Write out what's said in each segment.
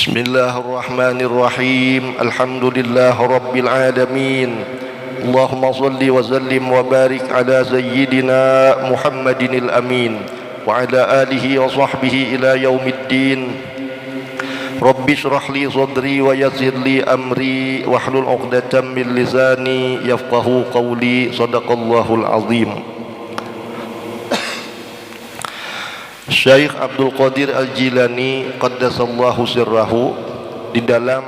Bismillahirrahmanirrahim. Alhamdulillah rabbil alamin. Allahumma salli wa sallim wa barik ala sayyidina Muhammadinil amin wa ala alihi wa sahbihi ila yaumiddin. Rabbi shrah li sadri wa yassir li amri wahlul 'uqdatam min lisani yafqahu qawli. Shadaqallahul azim. Syekh Abdul Qadir Al-Jilani qaddasallahu sirrahu di dalam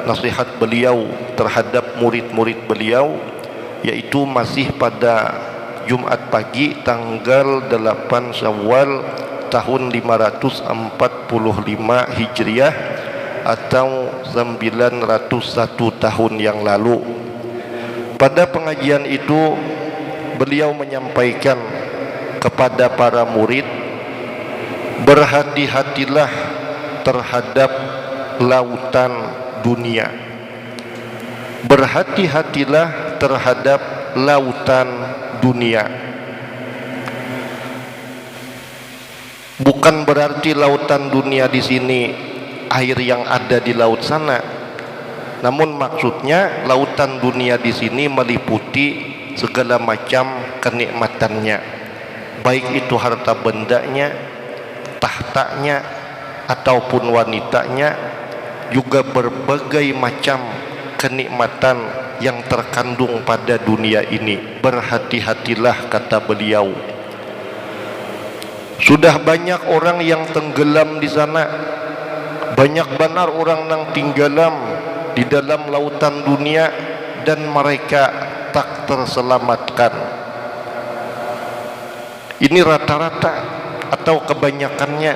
nasihat beliau terhadap murid-murid beliau, yaitu masih pada Jumat pagi tanggal 8 Syawal tahun 545 Hijriah atau 901 tahun yang lalu. Pada pengajian itu beliau menyampaikan kepada para murid, berhati-hatilah terhadap lautan dunia. Berhati-hatilah terhadap lautan dunia. Bukan berarti lautan dunia di sini air yang ada di laut sana. Namun maksudnya lautan dunia di sini meliputi segala macam kenikmatannya. Baik itu harta bendanya, tahtanya ataupun wanitanya, juga berbagai macam kenikmatan yang terkandung pada dunia ini. Berhati-hatilah, kata beliau. Sudah banyak orang yang tenggelam di sana, banyak benar orang yang tinggalam di dalam lautan dunia dan mereka tak terselamatkan. Ini rata-rata atau kebanyakannya.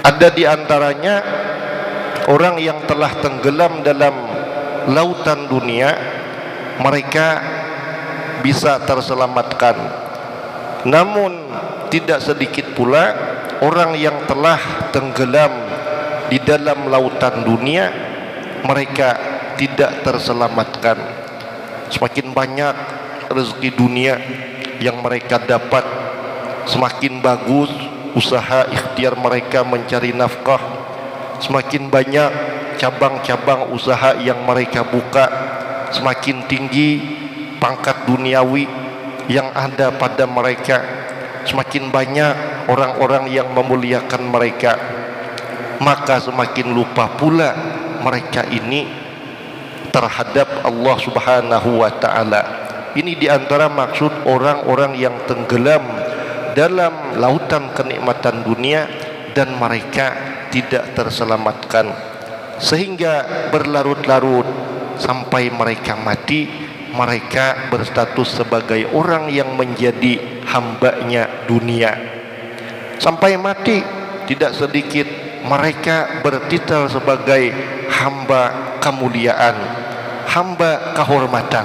Ada di antaranya orang yang telah tenggelam dalam lautan dunia, mereka bisa terselamatkan. Namun tidak sedikit pula orang yang telah tenggelam di dalam lautan dunia, mereka tidak terselamatkan. Semakin banyak rezeki dunia yang mereka dapat, semakin bagus usaha ikhtiar mereka mencari nafkah, semakin banyak cabang-cabang usaha yang mereka buka, semakin tinggi pangkat duniawi yang ada pada mereka, semakin banyak orang-orang yang memuliakan mereka, maka semakin lupa pula mereka ini terhadap Allah Subhanahu wa ta'ala. Ini diantara maksud orang-orang yang tenggelam dalam lautan kenikmatan dunia dan mereka tidak terselamatkan, sehingga berlarut-larut sampai mereka mati. Mereka berstatus sebagai orang yang menjadi hambanya dunia. Sampai mati tidak sedikit mereka bertitel sebagai hamba kemuliaan, hamba kehormatan,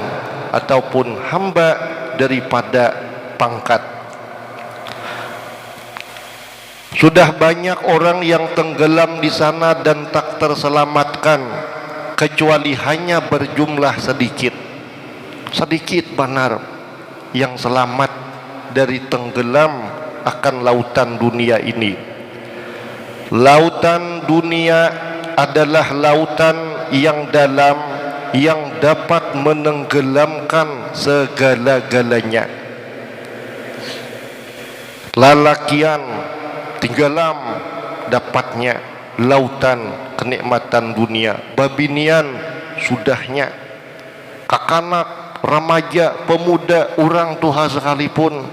ataupun hamba daripada pangkat. Sudah banyak orang yang tenggelam di sana dan tak terselamatkan, kecuali hanya berjumlah sedikit. Sedikit benar yang selamat dari tenggelam akan lautan dunia ini. Lautan dunia adalah lautan yang dalam, yang dapat menenggelamkan segala-galanya. Lalakian tenggelam dapatnya lautan kenikmatan dunia, babinian sudahnya, kakanak, remaja, pemuda, orang tua sekalipun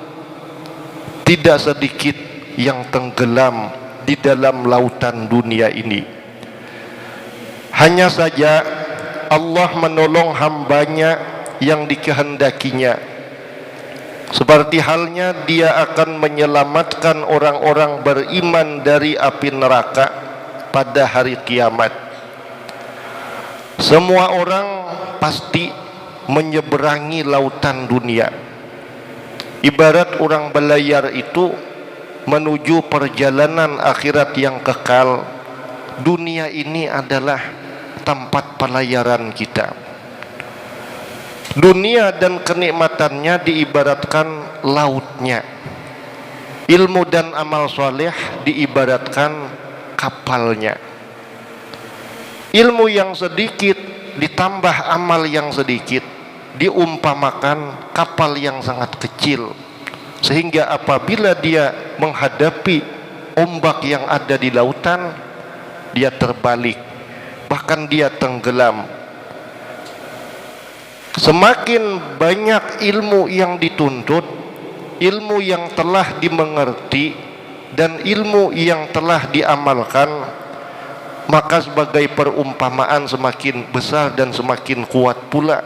tidak sedikit yang tenggelam di dalam lautan dunia ini. Hanya saja Allah menolong hambanya yang dikehendakinya. Seperti halnya Dia akan menyelamatkan orang-orang beriman dari api neraka pada hari kiamat. Semua orang pasti menyeberangi lautan dunia. Ibarat orang belayar itu menuju perjalanan akhirat yang kekal. Dunia ini adalah tempat pelayaran kita. Dunia dan kenikmatannya diibaratkan lautnya. Ilmu dan amal soleh diibaratkan kapalnya. Ilmu yang sedikit ditambah amal yang sedikit diumpamakan kapal yang sangat kecil, sehingga apabila dia menghadapi ombak yang ada di lautan, dia terbalik, bahkan dia tenggelam. Semakin banyak ilmu yang dituntut, ilmu yang telah dimengerti, dan ilmu yang telah diamalkan, maka sebagai perumpamaan semakin besar dan semakin kuat pula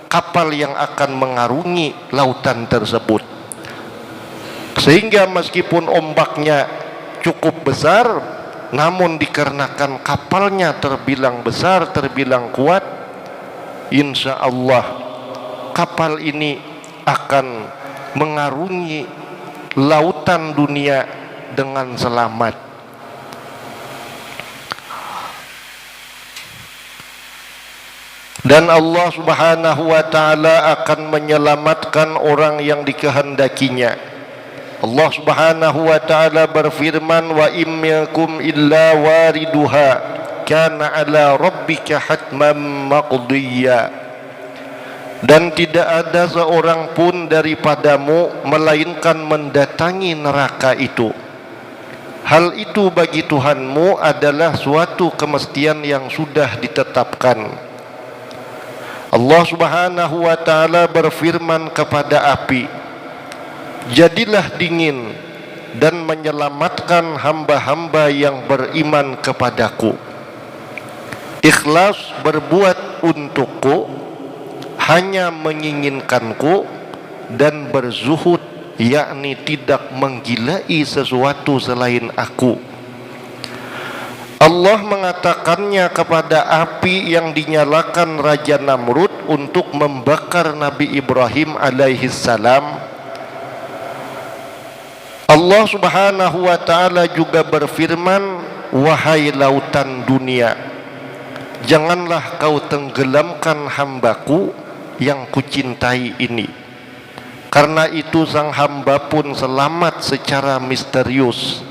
kapal yang akan mengarungi lautan tersebut. Sehingga meskipun ombaknya cukup besar, namun dikarenakan kapalnya terbilang besar, terbilang kuat, insya Allah kapal ini akan mengarungi lautan dunia dengan selamat. Dan Allah Subhanahu wa ta'ala akan menyelamatkan orang yang dikehendakinya. Allah Subhanahu wa ta'ala berfirman, wa im minkum illa wariduha kana ala rabbika hatman maqdiyya. Dan tidak ada seorang pun daripadamu melainkan mendatangi neraka itu. Hal itu bagi Tuhanmu adalah suatu kemestian yang sudah ditetapkan. Allah Subhanahu wa ta'ala berfirman kepada api, jadilah dingin dan menyelamatkan hamba-hamba yang beriman kepadaku. Ikhlas berbuat untukku, hanya menginginkanku, dan berzuhud, yakni tidak menggilai sesuatu selain aku. Allah mengatakannya kepada api yang dinyalakan Raja Namrud untuk membakar Nabi Ibrahim alaihissalam. Allah Subhanahu wa ta'ala juga berfirman, wahai lautan dunia, janganlah kau tenggelamkan hambaku yang kucintai ini. Karena itu sang hamba pun selamat secara misterius.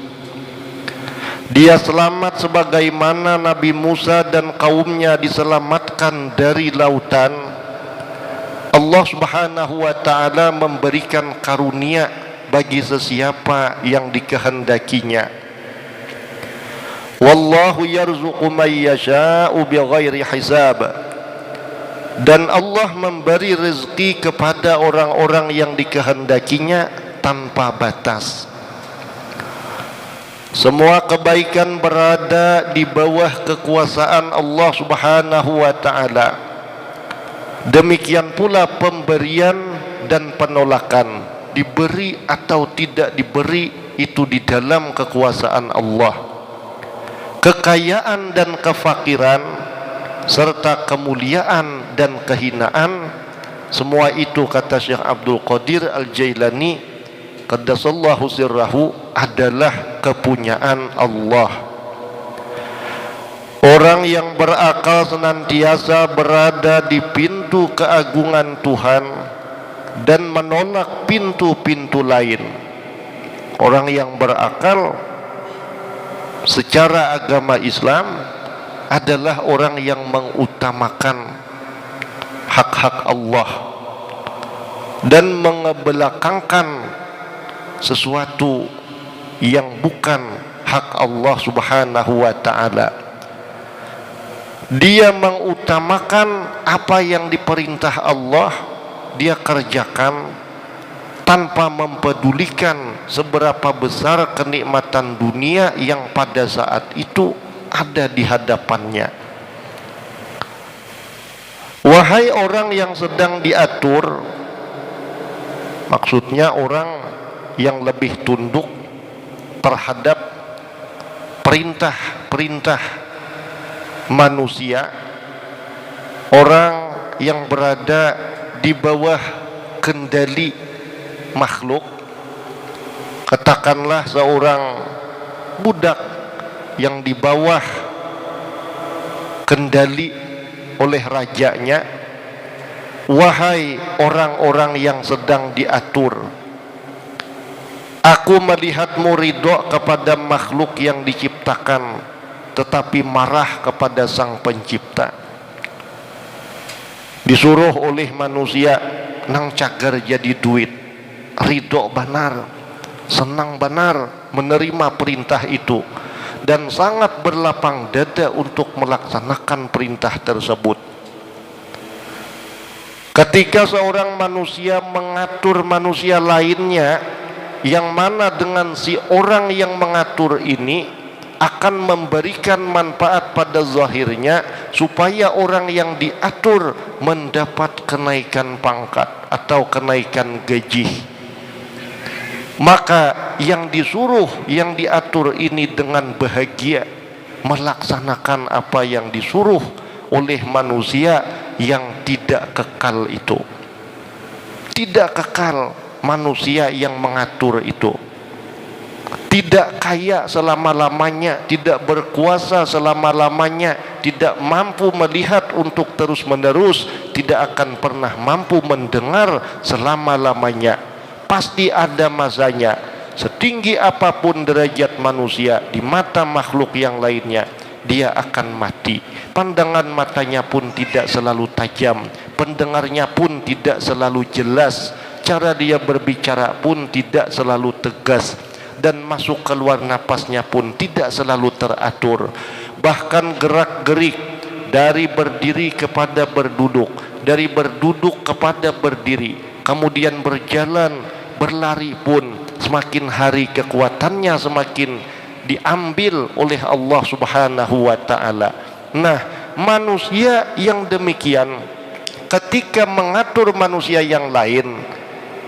Dia selamat sebagaimana Nabi Musa dan kaumnya diselamatkan dari lautan. Allah Subhanahu wa ta'ala memberikan karunia bagi sesiapa yang dikehendakinya. Wallahu yarzuqu man yasha'u bighairi hisab. Dan Allah memberi rezeki kepada orang-orang yang dikehendakinya tanpa batas. Semua kebaikan berada di bawah kekuasaan Allah Subhanahu wa ta'ala. Demikian pula pemberian dan penolakan, diberi atau tidak diberi, itu di dalam kekuasaan Allah. Kekayaan dan kefakiran serta kemuliaan dan kehinaan, semua itu kata Syekh Abdul Qadir Al-Jailani qaddasallahu sirrahu, adalah kepunyaan Allah. Orang yang berakal senantiasa berada di pintu keagungan Tuhan dan menolak pintu-pintu lain. Orang yang berakal secara agama Islam adalah orang yang mengutamakan hak-hak Allah dan mengebelakangkan sesuatu yang bukan hak Allah Subhanahu wa ta'ala. Dia mengutamakan apa yang diperintah Allah, dia kerjakan tanpa mempedulikan seberapa besar kenikmatan dunia yang pada saat itu ada di hadapannya. Wahai orang yang sedang diatur, maksudnya orang yang lebih tunduk terhadap perintah-perintah manusia, orang yang berada di bawah kendali makhluk. Katakanlah seorang budak yang di bawah kendali oleh rajanya. Wahai orang-orang yang sedang diatur, aku melihatmu ridho kepada makhluk yang diciptakan tetapi marah kepada Sang Pencipta. Disuruh oleh manusia nang cagar jadi duit, ridho benar, senang benar menerima perintah itu, dan sangat berlapang dada untuk melaksanakan perintah tersebut. Ketika seorang manusia mengatur manusia lainnya, yang mana dengan si orang yang mengatur ini akan memberikan manfaat pada zahirnya, supaya orang yang diatur mendapat kenaikan pangkat atau kenaikan gaji. Maka yang disuruh, yang diatur ini dengan bahagia melaksanakan apa yang disuruh oleh manusia yang tidak kekal itu. Tidak kekal manusia yang mengatur itu. Tidak kaya selama-lamanya, tidak berkuasa selama-lamanya, tidak mampu melihat untuk terus-menerus, tidak akan pernah mampu mendengar selama-lamanya. Pasti ada masanya. Setinggi apapun derajat manusia di mata makhluk yang lainnya, dia akan mati. Pandangan matanya pun tidak selalu tajam, pendengarnya pun tidak selalu jelas, cara dia berbicara pun tidak selalu tegas, dan masuk keluar napasnya pun tidak selalu teratur. Bahkan gerak-gerik dari berdiri kepada berduduk, dari berduduk kepada berdiri, kemudian berjalan, berlari pun semakin hari kekuatannya semakin diambil oleh Allah Subhanahu wa ta'ala. Nah, manusia yang demikian ketika mengatur manusia yang lain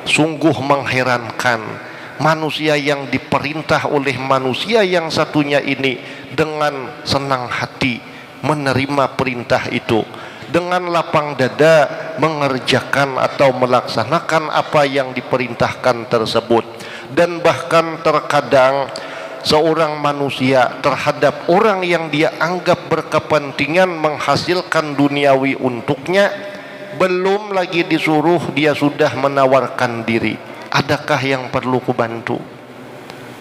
sungguh mengherankan. Manusia yang diperintah oleh manusia yang satunya ini dengan senang hati menerima perintah itu, dengan lapang dada mengerjakan atau melaksanakan apa yang diperintahkan tersebut. Dan bahkan terkadang seorang manusia terhadap orang yang dia anggap berkepentingan menghasilkan duniawi untuknya, belum lagi disuruh dia sudah menawarkan diri. Adakah yang perlu kubantu?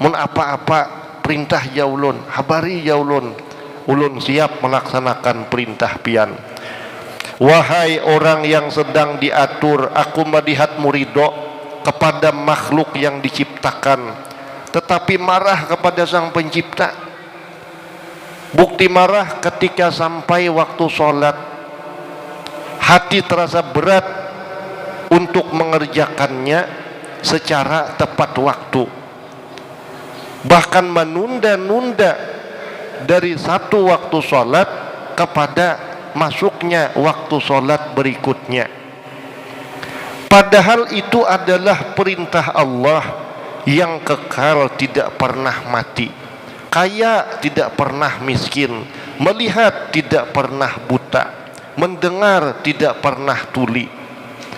Mun apa-apa perintah ya ulun, habari ya ulun, ulun siap melaksanakan perintah pian. Wahai orang yang sedang diatur, aku melihatmu ridho kepada makhluk yang diciptakan, tetapi marah kepada Sang Pencipta. Bukti marah ketika sampai waktu sholat, hati terasa berat untuk mengerjakannya secara tepat waktu, bahkan menunda-nunda dari satu waktu sholat kepada masuknya waktu sholat berikutnya. Padahal itu adalah perintah Allah yang kekal, tidak pernah mati, kaya tidak pernah miskin, melihat tidak pernah buta, mendengar tidak pernah tuli,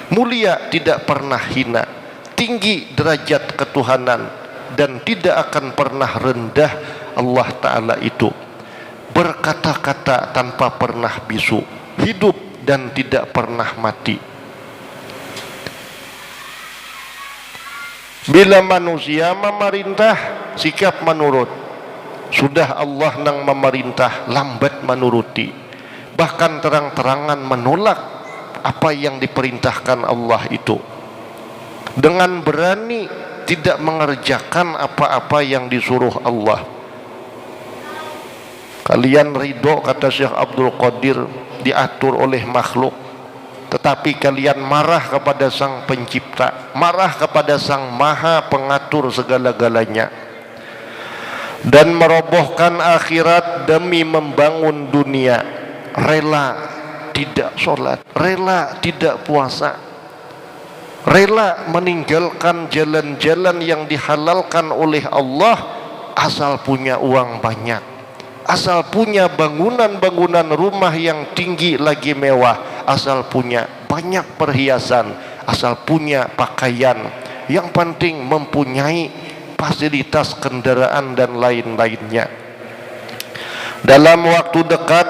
mulia tidak pernah hina, tinggi derajat ketuhanan, dan tidak akan pernah rendah. Allah Ta'ala itu berkata-kata tanpa pernah bisu, hidup dan tidak pernah mati. Bila manusia memerintah sikap menurut, sudah Allah nang memerintah lambat menuruti, bahkan terang-terangan menolak apa yang diperintahkan Allah itu, dengan berani tidak mengerjakan apa-apa yang disuruh Allah. Kalian ridho, kata Syekh Abdul Qadir, diatur oleh makhluk, tetapi kalian marah kepada Sang Pencipta, marah kepada Sang Maha Pengatur segala-galanya, dan merobohkan akhirat demi membangun dunia. Rela tidak sholat, rela tidak puasa, rela meninggalkan jalan-jalan yang dihalalkan oleh Allah, asal punya uang banyak, asal punya bangunan-bangunan rumah yang tinggi lagi mewah, asal punya banyak perhiasan, asal punya pakaian, yang penting mempunyai fasilitas kendaraan dan lain-lainnya. Dalam waktu dekat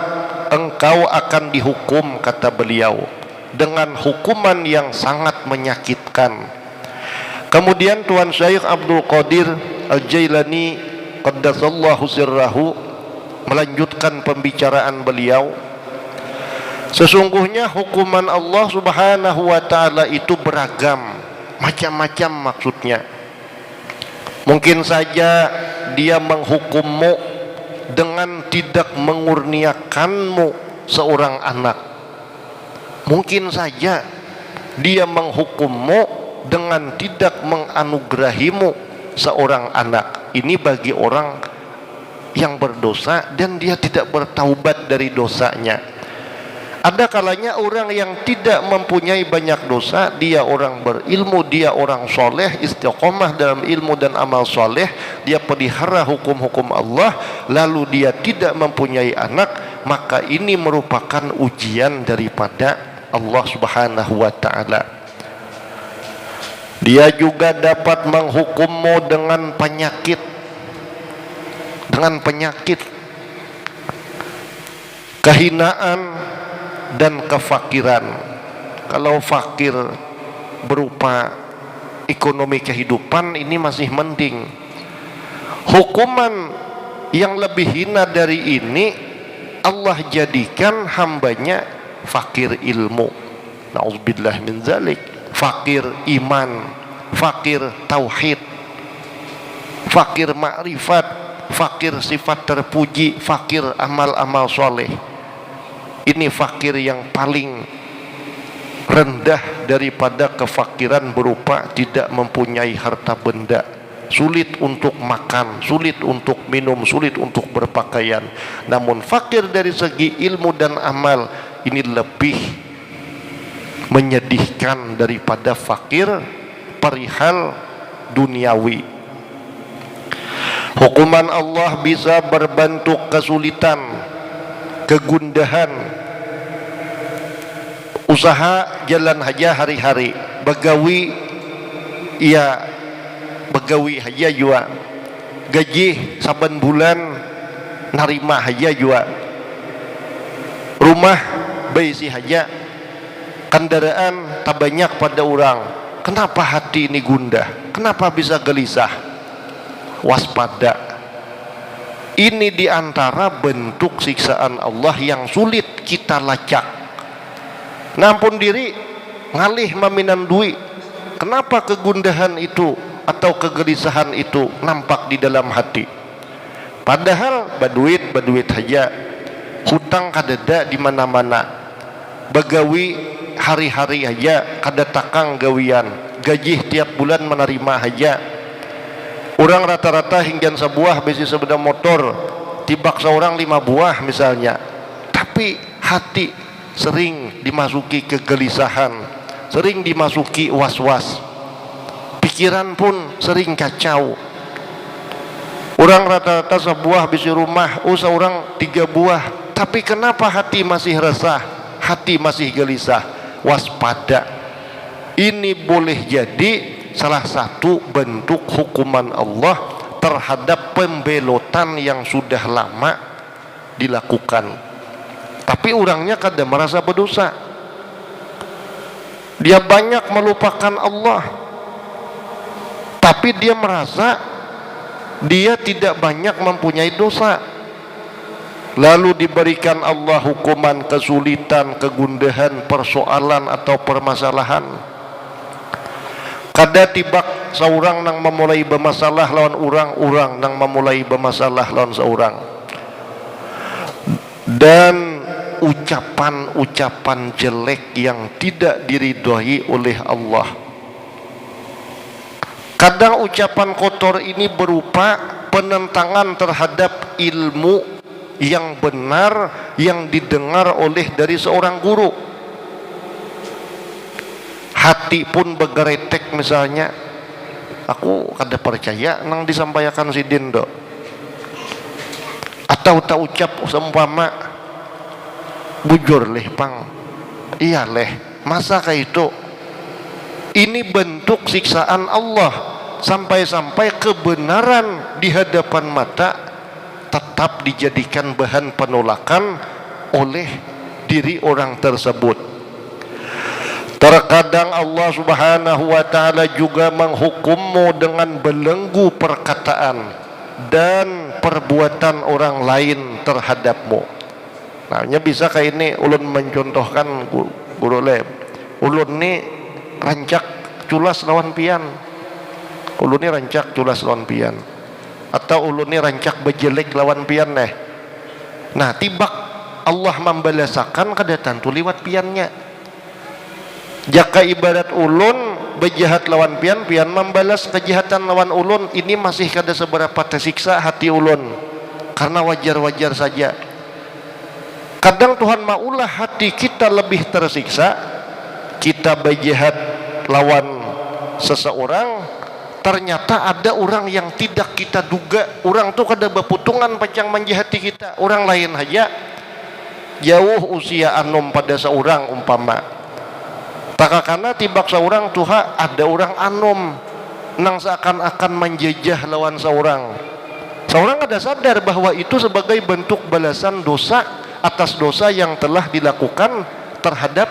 engkau akan dihukum, kata beliau, dengan hukuman yang sangat menyakitkan. Kemudian Tuan Syekh Abdul Qadir Al-Jailani qaddasallahu sirrahu melanjutkan pembicaraan beliau, sesungguhnya hukuman Allah Subhanahu wa ta'ala itu beragam, macam-macam maksudnya. Mungkin saja dia menghukummu dengan tidak mengurniakanmu seorang anak. Mungkin saja dia menghukummu dengan tidak menganugerahimu seorang anak. Ini bagi orang yang berdosa dan dia tidak bertaubat dari dosanya. Ada kalanya orang yang tidak mempunyai banyak dosa, dia orang berilmu, dia orang soleh, istiqomah dalam ilmu dan amal soleh, dia pelihara hukum-hukum Allah, lalu dia tidak mempunyai anak, maka ini merupakan ujian daripada Allah Subhanahu wa ta'ala. Dia juga dapat menghukummu dengan penyakit, kehinaan dan kefakiran. Kalau fakir berupa ekonomi kehidupan, ini masih mending. Hukuman yang lebih hina dari ini, Allah jadikan hambanya fakir ilmu. Na'udzubillah min zalik. Fakir iman, fakir tauhid, fakir ma'rifat, fakir sifat terpuji, fakir amal-amal soleh. Ini fakir yang paling rendah daripada kefakiran berupa tidak mempunyai harta benda, sulit untuk makan, sulit untuk minum, sulit untuk berpakaian. Namun fakir dari segi ilmu dan amal ini lebih menyedihkan daripada fakir perihal duniawi. Hukuman Allah bisa berbentuk kesulitan, kegundahan, usaha jalan haja hari-hari, begawi haja jua, gaji saban bulan narima haja jua, rumah beisi haja, kendaraan tak banyak pada orang. Kenapa hati ini gundah? Kenapa bisa gelisah? Waspada. Ini diantara bentuk siksaan Allah yang sulit kita lacak. Nampun diri, ngalih maminan duit. Kenapa kegundahan itu atau kegelisahan itu nampak di dalam hati? Padahal baduit saja, hutang kadeda di mana-mana, begawi hari-hari aja kada takang gawian, gaji tiap bulan menerima aja. Orang rata-rata hingga sebuah besi sepeda motor, tibak seorang 5 buah misalnya. Tapi hati sering dimasuki kegelisahan, sering dimasuki was-was, pikiran pun sering kacau. Orang rata-rata sebuah besi rumah, seorang 3 buah. Tapi kenapa hati masih resah, hati masih gelisah? Waspada. Ini boleh jadi salah satu bentuk hukuman Allah terhadap pembelotan yang sudah lama dilakukan. Tapi orangnya kadang merasa berdosa, dia banyak melupakan Allah, tapi dia merasa dia tidak banyak mempunyai dosa. Lalu diberikan Allah hukuman kesulitan, kegundahan, persoalan atau permasalahan. Kada tibak seorang nang memulai bermasalah lawan orang nang memulai bermasalah lawan seorang. Dan ucapan-ucapan jelek yang tidak diridhoi oleh Allah. Kadang ucapan kotor ini berupa penentangan terhadap ilmu yang benar yang didengar oleh dari seorang guru. Hati pun begeretek misalnya, aku kada percaya nang disampaikan si Dindo, atau tak ucap seumpama bujur leh pang, iya leh, masa kayak itu. Ini bentuk siksaan Allah, sampai-sampai kebenaran di hadapan mata tetap dijadikan bahan penolakan oleh diri orang tersebut. Terkadang Allah Subhanahu wa ta'ala juga menghukummu dengan belenggu perkataan, dan perbuatan orang lain terhadapmu. Nah, bisa kayak ini ulun mencontohkan guru lem. Ulun ni rancak culas lawan pian. Ulun ni rancak culas lawan pian. Atau ulun ni rancak bejelek lawan pian neh. Nah, tibak Allah membalasakan kadatan tu liwat piannya. Jaka ibarat ulun berjahat lawan pian, pian membalas kejahatan lawan ulun, ini masih kada seberapa tersiksa hati ulun, karena wajar-wajar saja. Kadang Tuhan maulah hati kita lebih tersiksa, kita berjahat lawan seseorang, ternyata ada orang yang tidak kita duga, orang tu kada berputungan pacang menjahati kita, orang lain aja jauh usia anom pada seorang umpama. Takakana tibak seorang tuha ada orang anom nang seakan-akan menjejah lawan seorang. Seorang ada sadar bahwa itu sebagai bentuk balasan dosa atas dosa yang telah dilakukan terhadap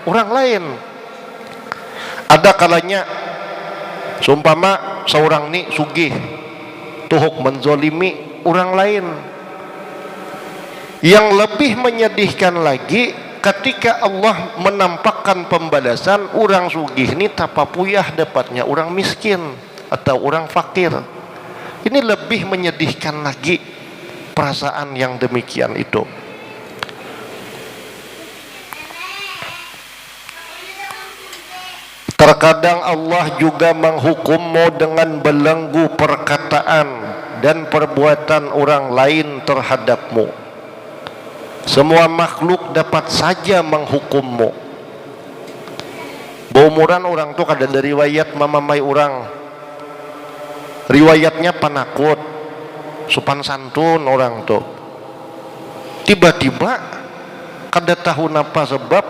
orang lain. Ada kalanya seumpama seorang ni sugih tuhuk menzolimi orang lain. Yang lebih menyedihkan lagi ketika Allah menampakkan pembalasan orang sugih ni tapapuyah dapatnya orang miskin atau orang fakir. Ini lebih menyedihkan lagi perasaan yang demikian itu. Terkadang Allah juga menghukummu dengan belenggu perkataan dan perbuatan orang lain terhadapmu. Semua makhluk dapat saja menghukummu. Beumuran orang tu kada dari riwayat mamamai orang. Riwayatnya penakut, sopan santun orang tu. Tiba-tiba kada tahu napa sebab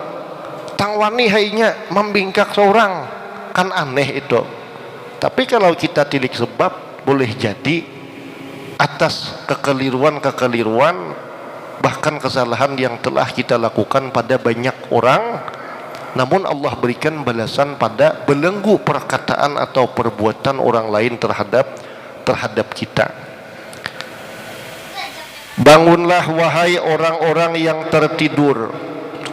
tangwani hainya membingkak seorang, kan aneh itu. Tapi kalau kita tilik sebab, boleh jadi atas kekeliruan bahkan kesalahan yang telah kita lakukan pada banyak orang, namun Allah berikan balasan pada belenggu perkataan atau perbuatan orang lain terhadap kita. Bangunlah wahai orang-orang yang tertidur.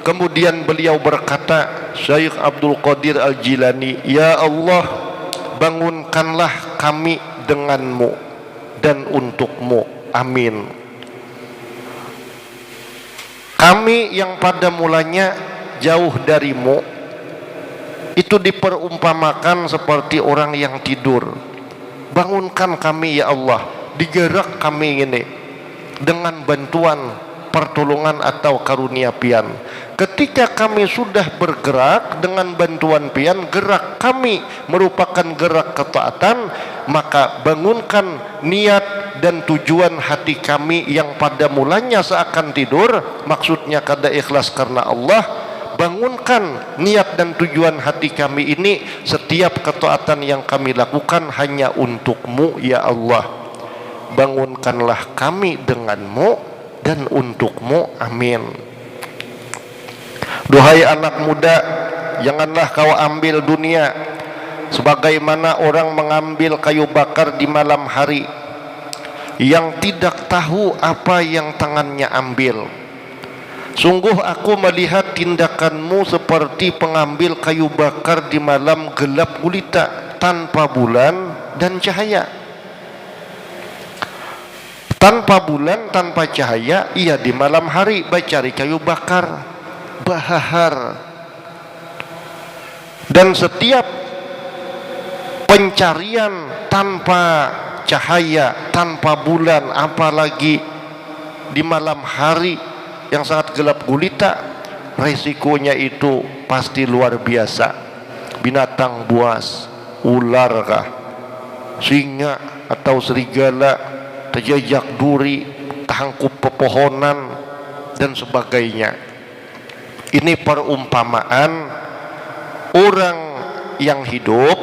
Kemudian beliau berkata, Syekh Abdul Qadir Al-Jilani, ya Allah, bangunkanlah kami denganmu dan untukmu, amin. Kami yang pada mulanya jauh darimu itu diperumpamakan seperti orang yang tidur. Bangunkan kami ya Allah, digerak kami ini dengan bantuan, pertolongan atau karunia pian. Ketika kami sudah bergerak dengan bantuan pian, gerak kami merupakan gerak ketaatan, maka bangunkan niat dan tujuan hati kami yang pada mulanya seakan tidur, maksudnya kada ikhlas karena Allah. Bangunkan niat dan tujuan hati kami ini, setiap ketaatan yang kami lakukan hanya untukmu ya Allah. Bangunkanlah kami denganmu dan untukmu, amin. Duhai anak muda, janganlah kau ambil dunia sebagaimana orang mengambil kayu bakar di malam hari, yang tidak tahu apa yang tangannya ambil. Sungguh aku melihat tindakanmu seperti pengambil kayu bakar di malam gelap gulita, tanpa bulan dan cahaya. Tanpa bulan, tanpa cahaya, ia di malam hari mencari kayu bakar, bahar. Dan setiap pencarian tanpa cahaya, tanpa bulan, apalagi di malam hari yang sangat gelap gulita, resikonya itu pasti luar biasa. Binatang buas, ular kah, singa atau serigala, terjejak duri, terhangkup pepohonan dan sebagainya. Ini perumpamaan orang yang hidup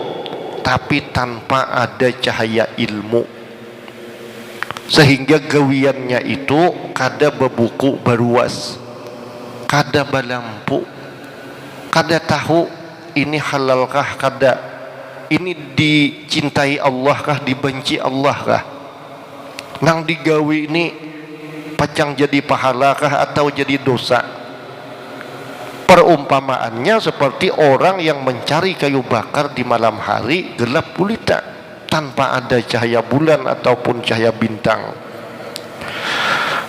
tapi tanpa ada cahaya ilmu, sehingga gawiannya itu kada bebuku baruas, kada balampu, kada tahu ini halalkah kada, ini dicintai Allah kah, dibenci Allah kah. nang digawi ini pacang jadi pahalakah atau jadi dosa? Perumpamaannya seperti orang yang mencari kayu bakar di malam hari gelap gulita tanpa ada cahaya bulan ataupun cahaya bintang.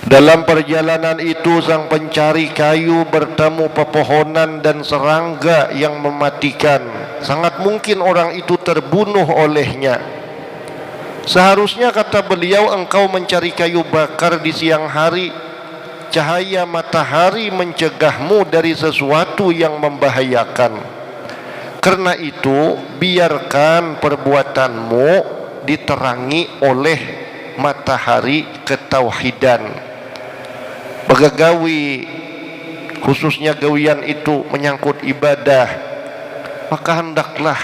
Dalam perjalanan itu sang pencari kayu bertemu pepohonan dan serangga yang mematikan. Sangat mungkin orang itu terbunuh olehnya. Seharusnya, kata beliau, engkau mencari kayu bakar di siang hari. Cahaya matahari mencegahmu dari sesuatu yang membahayakan. Karena itu, biarkan perbuatanmu diterangi oleh matahari ketauhidan. Begagawi, khususnya gawian itu menyangkut ibadah, maka hendaklah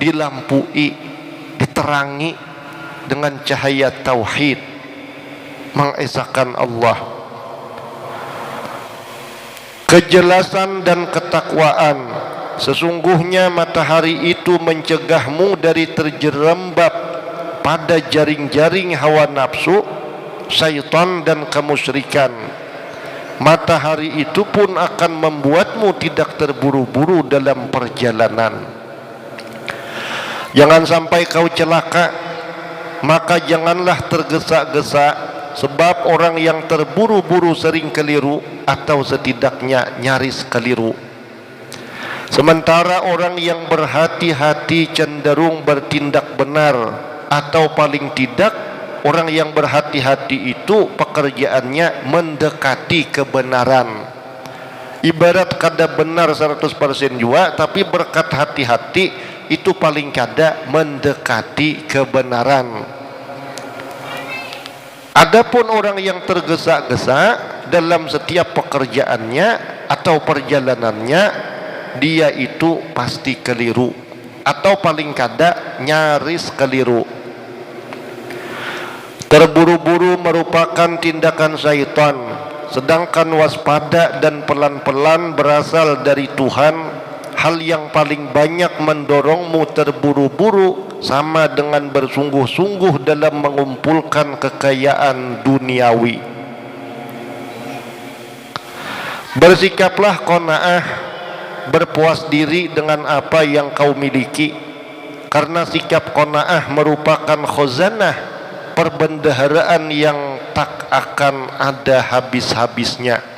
dilampui, diterangi dengan cahaya tauhid, mengesahkan Allah. Kejelasan dan ketakwaan. Sesungguhnya matahari itu mencegahmu dari terjerembab pada jaring-jaring hawa nafsu, syaitan dan kemusyrikan. Matahari itu pun akan membuatmu tidak terburu-buru dalam perjalanan. Jangan sampai kau celaka, maka janganlah tergesa-gesa. Sebab orang yang terburu-buru sering keliru, atau setidaknya nyaris keliru. Sementara orang yang berhati-hati cenderung bertindak benar, atau paling tidak orang yang berhati-hati itu pekerjaannya mendekati kebenaran. Ibarat kada benar 100% juga, tapi berkat hati-hati itu paling kada mendekati kebenaran. Adapun orang yang tergesa-gesa dalam setiap pekerjaannya atau perjalanannya, dia itu pasti keliru, atau paling kada nyaris keliru. Terburu-buru merupakan tindakan syaitan, sedangkan waspada dan pelan-pelan berasal dari Tuhan. Hal yang paling banyak mendorongmu terburu-buru sama dengan bersungguh-sungguh dalam mengumpulkan kekayaan duniawi. Bersikaplah qanaah, berpuas diri dengan apa yang kau miliki, karena sikap qanaah merupakan khazanah, perbendaharaan yang tak akan ada habis-habisnya.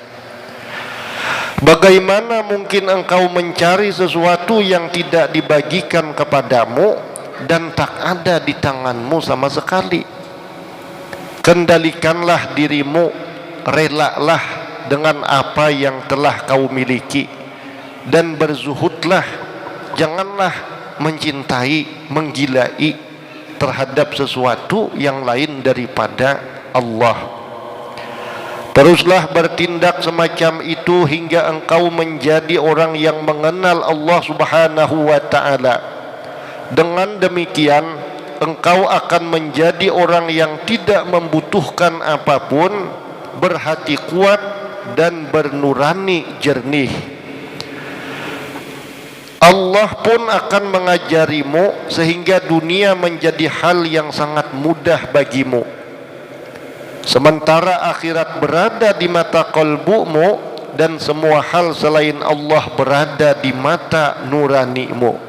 Bagaimana mungkin engkau mencari sesuatu yang tidak dibagikan kepadamu dan tak ada di tanganmu sama sekali? Kendalikanlah dirimu, relalah dengan apa yang telah kau miliki, dan berzuhudlah. Janganlah mencintai, menggilai terhadap sesuatu yang lain daripada Allah. Teruslah bertindak semacam itu hingga engkau menjadi orang yang mengenal Allah Subhanahu wa ta'ala. Dengan demikian, engkau akan menjadi orang yang tidak membutuhkan apapun, berhati kuat dan bernurani jernih. Allah pun akan mengajarimu sehingga dunia menjadi hal yang sangat mudah bagimu. Sementara akhirat berada di mata kalbumu dan semua hal selain Allah berada di mata nuranimu.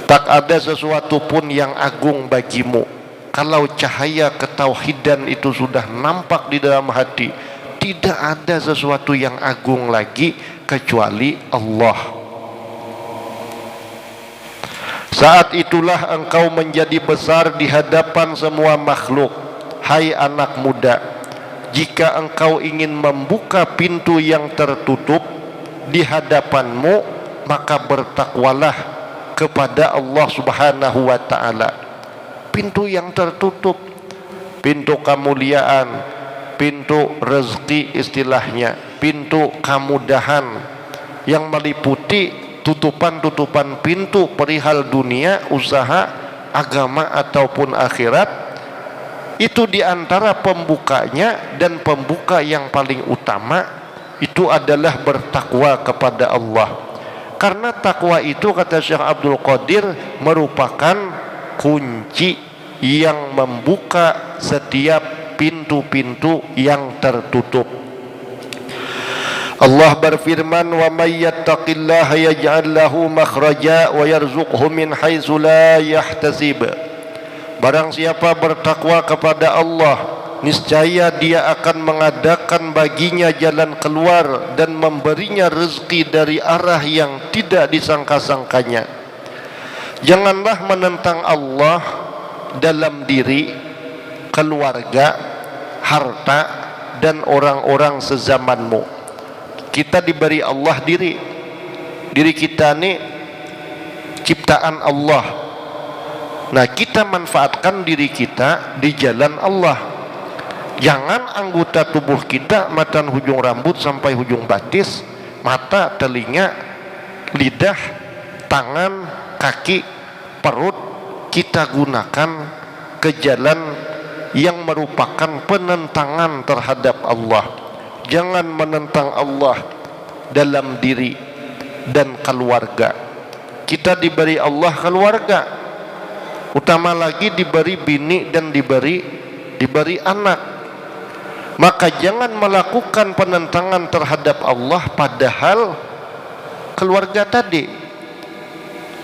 Tak ada sesuatu pun yang agung bagimu. Kalau cahaya ketauhidan itu sudah nampak di dalam hati, tidak ada sesuatu yang agung lagi kecuali Allah. Saat itulah engkau menjadi besar di hadapan semua makhluk. Hai anak muda, jika engkau ingin membuka pintu yang tertutup di hadapanmu, maka bertakwalah kepada Allah Subhanahu wa ta'ala. Pintu yang tertutup, pintu kemuliaan, pintu rezeki istilahnya, pintu kemudahan yang meliputi tutupan-tutupan pintu perihal dunia, usaha, agama ataupun akhirat. Itu diantara pembukanya, dan pembuka yang paling utama itu adalah bertakwa kepada Allah. Karena takwa itu, kata Syekh Abdul Qadir, merupakan kunci yang membuka setiap pintu-pintu yang tertutup. Allah berfirman, wa may yattaqillaha yaj'al lahu makhraja wa yarzuqhu min haitsu la yahtasib. Barang siapa bertakwa kepada Allah, niscaya dia akan mengadakan baginya jalan keluar dan memberinya rezeki dari arah yang tidak disangka-sangkanya. Janganlah menentang Allah dalam diri, keluarga, harta, dan orang-orang sezamanmu. Kita diberi Allah diri kita ini ciptaan Allah. Nah, kita manfaatkan diri kita di jalan Allah. Jangan anggota tubuh kita, matan hujung rambut sampai hujung batis, mata, telinga, lidah, tangan, kaki, perut, kita gunakan ke jalan yang merupakan penentangan terhadap Allah. Jangan menentang Allah dalam diri dan keluarga. Kita diberi Allah keluarga, utama lagi diberi bini dan diberi anak. Maka jangan melakukan penentangan terhadap Allah padahal keluarga tadi.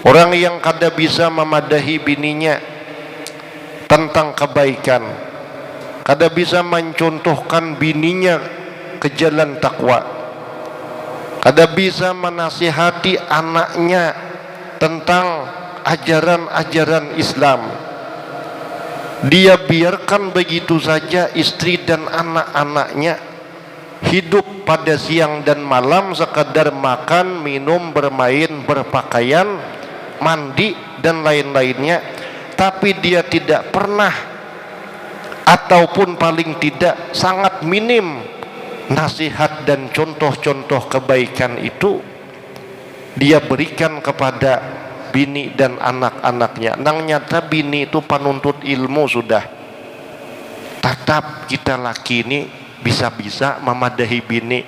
Orang yang kada bisa memadahi bininya tentang kebaikan, kada bisa mencontohkan bininya ke jalan takwa, kada bisa menasihati anaknya tentang ajaran-ajaran Islam, dia biarkan begitu saja istri dan anak-anaknya hidup pada siang dan malam sekadar makan, minum, bermain, berpakaian, mandi dan lain-lainnya, tapi dia tidak pernah ataupun paling tidak sangat minim nasihat dan contoh-contoh kebaikan itu dia berikan kepada bini dan anak-anaknya. Nang nyata bini itu penuntut ilmu sudah. Tetap kita laki ini bisa-bisa memadahi bini.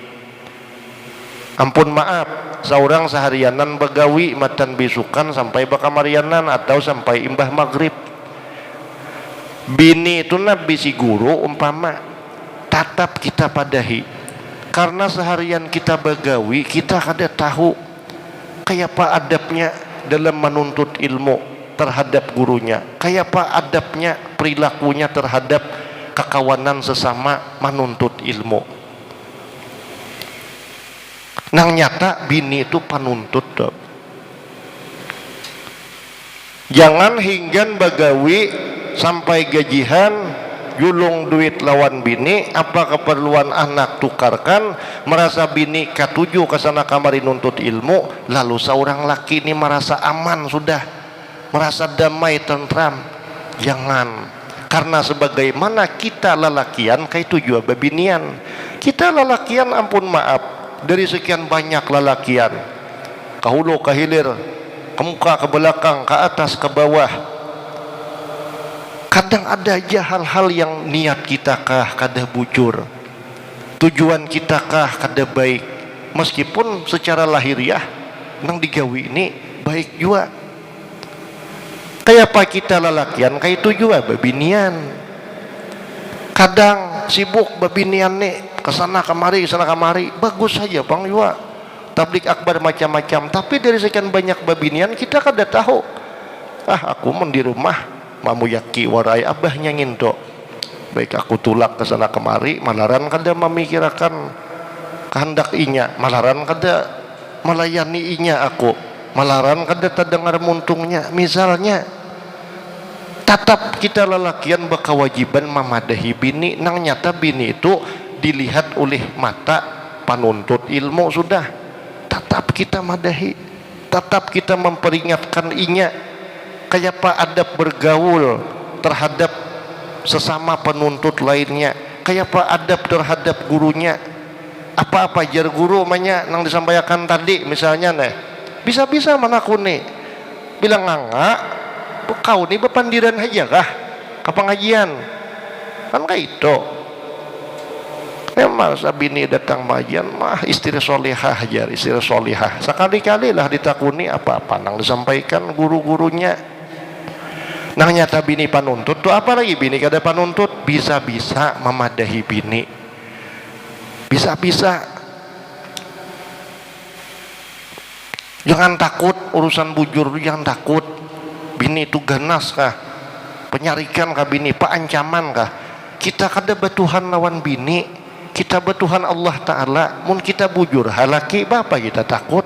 Ampun maaf, seorang seharianan begawi matan bisukan sampai bakamarianan atau sampai imbah maghrib. Bini itu nabi si guru umpama, tatap kita padahi, karena seharian kita begawi, kita kada tahu kayak apa adabnya dalam menuntut ilmu terhadap gurunya, kayak apa adabnya, perilakunya terhadap kekawanan sesama menuntut ilmu. Nang nyata bini itu penuntut dok. Jangan hinggan begawi sampai gajihan julung duit lawan bini, apa keperluan anak tukarkan, merasa bini katuju kesana kamari nuntut ilmu, lalu seorang laki ini merasa aman sudah, merasa damai tentram. Jangan, karena sebagaimana kita lelakian kayak tujuan bebinian. Kita lelakian ampun maaf, dari sekian banyak lelakian, kahulu kahilir, ke muka ke belakang, ke atas ke bawah, kadang ada aja hal-hal yang niat kita kah kada bujur, tujuan kita kah kada baik, meskipun secara lahiriah nang digawi ini baik juga. Kayak apa kita lelakian kayak itu juga babinian, kadang sibuk babinian nih kesana kemari bagus saja bang juga tablik akbar macam-macam, tapi dari sekian banyak babinian kita kada tahu, aku di rumah mamu yaki warai abahnya nginto, baik aku tulak ke sana kemari, malaran kada memikirkan kehendak inya, malaran kada melayani inya aku, malaran kada terdengar muntungnya. Misalnya tetap kita lelakian berkewajiban memadahi bini, nang nyata bini itu dilihat oleh mata penuntut ilmu sudah, tetap kita madahi, tetap kita memperingatkan inya kayak apa adab bergaul terhadap sesama penuntut lainnya, kayak apa adab terhadap gurunya, apa-apa jar guru namanya nang disampaikan tadi misalnya nih, bisa-bisa mana aku nih bilang enggak, kau nih bepandiran aja kah ke pengajian kan kayak itu. Masa bini datang majian mah istri solihah aja, istri solihah sekali-kali lah ditakuni apa-apa nang disampaikan guru-gurunya. Nah nyata bini panuntut tuh apa lagi bini kada panuntut, bisa-bisa memadahi bini, bisa-bisa. Jangan takut urusan bujur, jangan takut. Bini itu ganas kah, penyarikan kah bini, ancaman kah? Kita kada betuhan lawan bini, kita betuhan Allah Ta'ala. Mun kita bujur halaki bapa kita takut.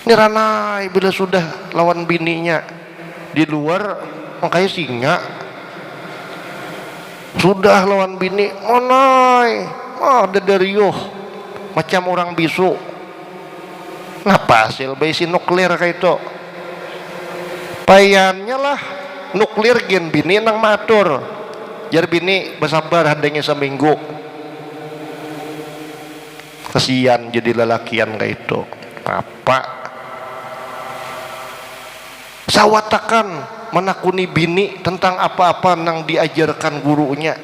Ini ranai bila sudah lawan bininya di luar makanya singa, sudah lawan bini monai ada dariuh macam orang bisu. Ngapa hasil besi nuklir kayak itu payannya lah nuklir gen bini nang matur jar bini bersabar hadanya seminggu, kesian jadi lelakian kayak itu. Apa sawatakan menakuni bini tentang apa-apa yang diajarkan gurunya.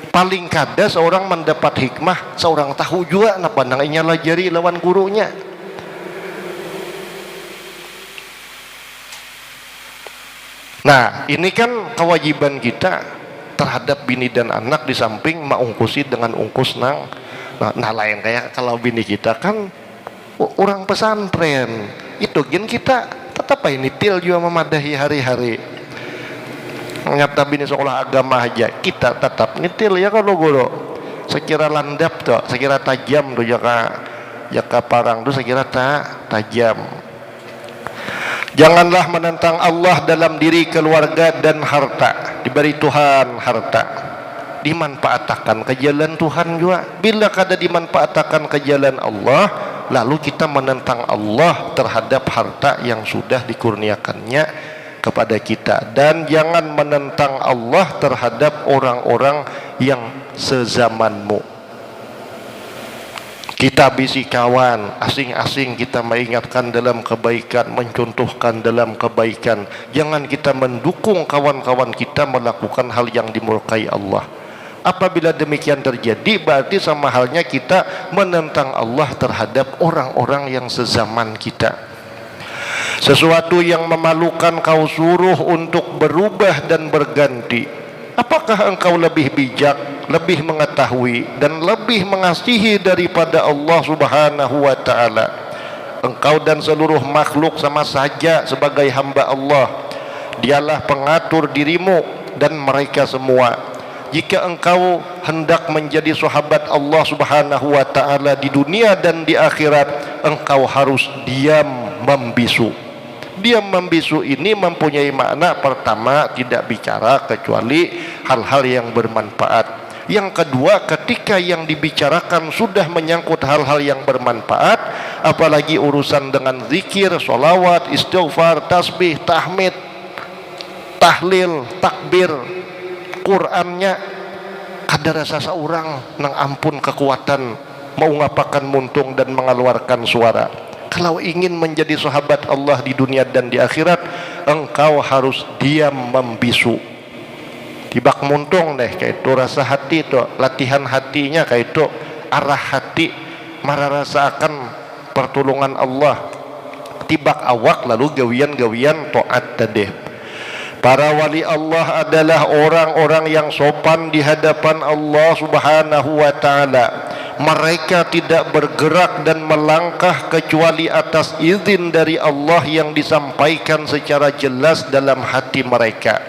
Paling kada seorang mendapat hikmah, seorang tahu juga napa nang nyalajari lawan gurunya. Nah ini kan kewajiban kita terhadap bini dan anak, di samping maungkusi dengan ungkus nang nah lain kayak kalau bini kita kan orang pesantren itu gen kita tetap ini til juga memadahi hari-hari. Nyata bini sekolah agama aja kita tetap nitil ya kalau guru sekira landap tuh, sekira tajam tuh jaka parang tuh sekira tajam. Janganlah menentang Allah dalam diri, keluarga dan harta. Diberi Tuhan harta, dimanfaatkan ke jalan Tuhan juga. Bila kada dimanfaatkan ke jalan Allah, lalu kita menentang Allah terhadap harta yang sudah dikurniakannya kepada kita. Dan jangan menentang Allah terhadap orang-orang yang sezamanmu. Kita bisi kawan, asing-asing kita mengingatkan dalam kebaikan, mencontohkan dalam kebaikan. Jangan kita mendukung kawan-kawan kita melakukan hal yang dimurkai Allah. Apabila demikian terjadi, berarti sama halnya kita menentang Allah terhadap orang-orang yang sezaman kita. Sesuatu yang memalukan kau suruh untuk berubah dan berganti. Apakah engkau lebih bijak, lebih mengetahui dan lebih mengasihi daripada Allah Subhanahu wa ta'ala? Engkau dan seluruh makhluk sama saja sebagai hamba Allah. Dialah pengatur dirimu dan mereka semua. Jika engkau hendak menjadi sahabat Allah Subhanahu wa ta'ala di dunia dan di akhirat, engkau harus diam membisu. Diam membisu ini mempunyai makna pertama, tidak bicara kecuali hal-hal yang bermanfaat. Yang kedua, ketika yang dibicarakan sudah menyangkut hal-hal yang bermanfaat, apalagi urusan dengan zikir, sholawat, istighfar, tasbih, tahmid, tahlil, takbir, Qurannya, ada rasa seorang nang ampun kekuatan mau ngapakan muntung dan mengeluarkan suara. Kalau ingin menjadi sahabat Allah di dunia dan di akhirat, engkau harus diam membisu. Tibak muntung deh kayak itu rasa hati itu, latihan hatinya kayak itu, arah hati merasakan pertolongan Allah. Tibak awak lalu gawian-gawian taat tadeh. Para wali Allah adalah orang-orang yang sopan di hadapan Allah Subhanahu wa ta'ala. Mereka tidak bergerak dan melangkah kecuali atas izin dari Allah yang disampaikan secara jelas dalam hati mereka.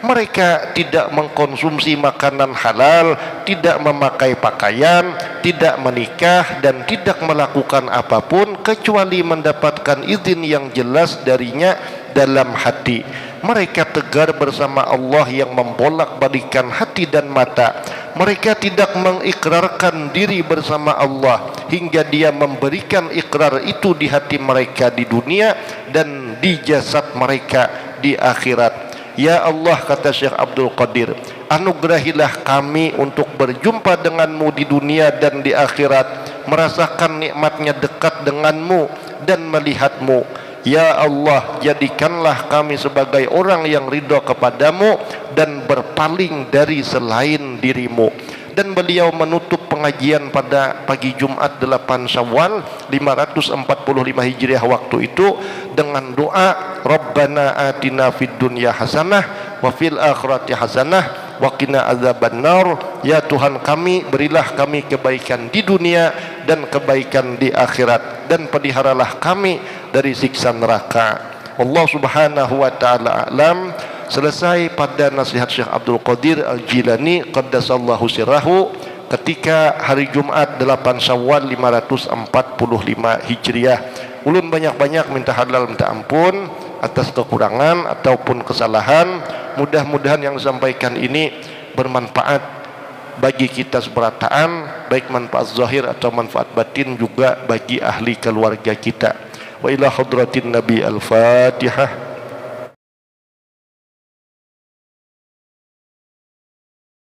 Mereka tidak mengkonsumsi makanan halal, tidak memakai pakaian, tidak menikah, dan tidak melakukan apapun kecuali mendapatkan izin yang jelas darinya dalam hati. Mereka tegar bersama Allah yang membolak-balikan hati dan mata. Mereka tidak mengikrarkan diri bersama Allah hingga Dia memberikan ikrar itu di hati mereka di dunia dan di jasad mereka di akhirat. Ya Allah, kata Syekh Abdul Qadir, anugerahilah kami untuk berjumpa denganmu di dunia dan di akhirat, merasakan nikmatnya dekat denganmu dan melihatmu. Ya Allah, jadikanlah kami sebagai orang yang ridha kepadamu dan berpaling dari selain dirimu. dan beliau menutup pengajian pada pagi Jumat 8 Syawal 545 Hijriah waktu itu dengan doa Rabbana atina fid dunya hasanah wa fil akhirati hasanah wa qina adzabannar. Ya Tuhan kami, berilah kami kebaikan di dunia dan kebaikan di akhirat, dan peliharalah kami dari siksa neraka. Allah Subhanahu wa taala alam. Selesai pada nasihat Syekh Abdul Qadir Al-Jilani qaddasallahu sirrahu ketika hari Jumat 8 Syawal 545 Hijriah. Ulun banyak-banyak minta halal minta ampun atas kekurangan ataupun kesalahan. Mudah-mudahan yang disampaikan ini bermanfaat bagi kita seberataan, baik manfaat zahir atau manfaat batin, juga bagi ahli keluarga kita. Wa ila hadratin Nabi al-Fatihah.